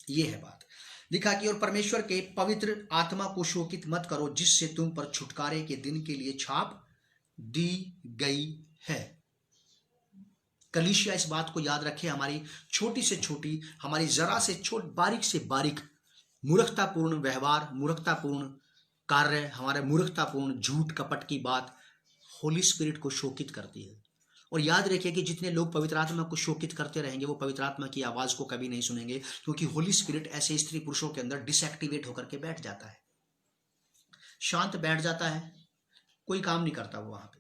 यह है बात। लिखा कि और परमेश्वर के पवित्र आत्मा को शोकित मत करो, जिससे तुम पर छुटकारे के दिन के लिए छाप दी गई है। कलीसिया इस बात को याद रखे। हमारी छोटी से छोटी, हमारी जरा से बारीक से बारीक मूर्खतापूर्ण व्यवहार, मूर्खतापूर्ण कार्य, हमारे मूर्खतापूर्ण झूठ कपट की बात होली स्पिरिट को शोकित करती है। और याद रखिए कि जितने लोग पवित्र आत्मा को शोकित करते रहेंगे वो पवित्र आत्मा की आवाज को कभी नहीं सुनेंगे, क्योंकि होली स्पिरिट ऐसे स्त्री पुरुषों के अंदर डिसएक्टिवेट होकर के बैठ जाता है, शांत बैठ जाता है, कोई काम नहीं करता वो वहां पे।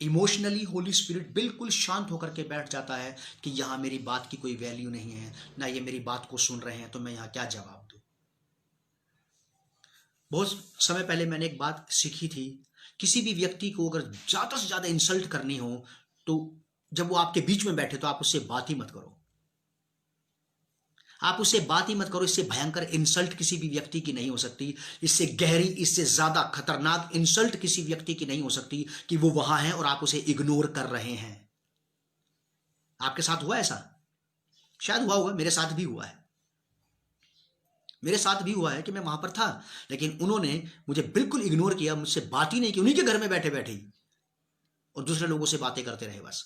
इमोशनली होली स्पिरिट बिल्कुल शांत होकर के बैठ जाता है कि यहां मेरी बात की कोई वैल्यू नहीं है, ना ये मेरी बात को सुन रहे हैं, तो मैं यहां क्या जवाब दूं। बहुत समय पहले मैंने एक बात सीखी थी, किसी भी व्यक्ति को अगर ज्यादा से ज्यादा इंसल्ट करनी हो तो जब वो आपके बीच में बैठे तो आप उससे बात ही मत करो, आप उससे बात ही मत करो। इससे भयंकर इंसल्ट किसी भी व्यक्ति की नहीं हो सकती, इससे गहरी, इससे ज्यादा खतरनाक इंसल्ट किसी व्यक्ति की नहीं हो सकती कि वो वहां है और आप उसे इग्नोर कर रहे हैं। आपके साथ हुआ ऐसा? शायद हुआ होगा, मेरे साथ भी हुआ है। मेरे साथ भी हुआ है कि मैं वहां पर था लेकिन उन्होंने मुझे बिल्कुल इग्नोर किया, मुझसे बात ही नहीं की, उन्हीं के घर में बैठे बैठे ही, और दूसरे लोगों से बातें करते रहे बस।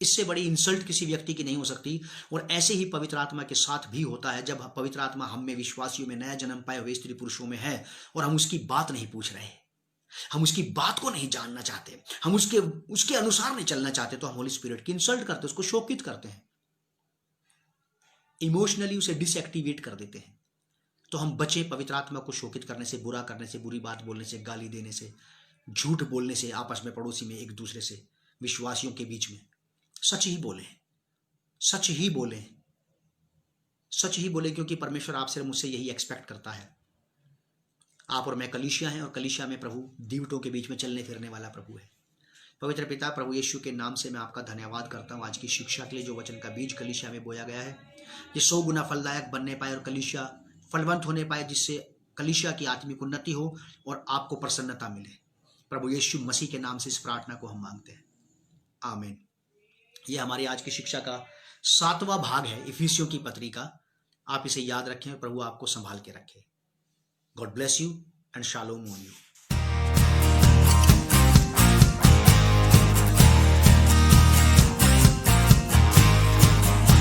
इससे बड़ी इंसल्ट किसी व्यक्ति की नहीं हो सकती। और ऐसे ही पवित्र आत्मा के साथ भी होता है। जब पवित्र आत्मा हम में, विश्वासियों में, नया जन्म पाए हुए स्त्री पुरुषों में है और हम उसकी बात नहीं पूछ रहे, हम उसकी बात को नहीं जानना चाहते, हम उसके अनुसार नहीं चलना चाहते, तो हम होली स्पिरिट की इंसल्ट करते, उसको शोकित करते हैं, इमोशनली उसे डिसएक्टिवेट कर देते हैं। तो हम बचे पवित्र आत्मा को शोकित करने से, बुरा करने से, बुरी बात बोलने से, गाली देने से, झूठ बोलने से, आपस में, पड़ोसी में, एक दूसरे से, विश्वासियों के बीच में। सच ही बोले, सच ही बोले, सच ही बोले, क्योंकि परमेश्वर आपसे मुझसे यही एक्सपेक्ट करता है। आप और मैं कलीसिया हैं और कलीसिया में प्रभु दीवटों के बीच में चलने फिरने वाला प्रभु है। पवित्र पिता, प्रभु यीशु के नाम से मैं आपका धन्यवाद करता हूँ आज की शिक्षा के लिए, जो वचन का बीज कलीसिया में बोया गया है, ये 100 गुना फलदायक बनने पाए और कलीसिया फलवंत होने पाए, जिससे कलीसिया की आत्मिक उन्नति हो और आपको प्रसन्नता मिले। प्रभु यीशु मसीह के नाम से इस प्रार्थना को हम मांगते हैं, आमीन। ये हमारी आज की शिक्षा का 7वां भाग है इफिसियों की पत्री का। आप इसे याद रखें, प्रभु आपको संभाल के रखे। God bless you and shalom on you.